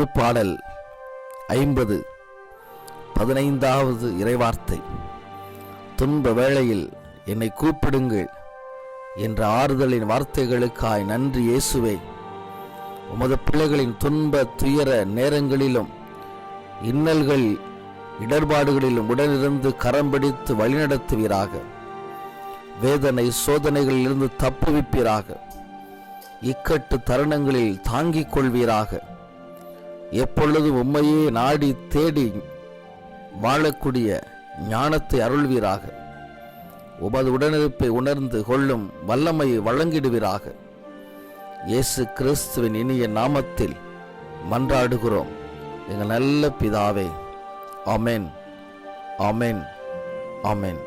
திருப்பாடல் 50 15வது இறைவார்த்தை. துன்ப வேளையில் என்னை கூப்பிடுங்கள் என்ற ஆறுதலின் வார்த்தைகளுக்காய் நன்றி இயேசுவே. உமது பிள்ளைகளின் துன்ப துயர நேரங்களிலும் இன்னல்கள் இடர்பாடுகளிலும் உடனிருந்து கரம் பிடித்து வழிநடத்துவீராக. வேதனை சோதனைகளிலிருந்து தப்புவிப்பீராக. இக்கட்டு தருணங்களில் தாங்கிக் கொள்வீராக. எப்பொழுதும் உம்மையே நாடி தேடி வாழக்கூடிய ஞானத்தை அருள்வீராக. உமது உடனிருப்பை உணர்ந்து கொள்ளும் வல்லமையை வழங்கிடுவீராக. இயேசு கிறிஸ்துவின் இனிய நாமத்தில் மன்றாடுகிறோம் எங்கள் நல்ல பிதாவே. ஆமென், ஆமென், ஆமென்.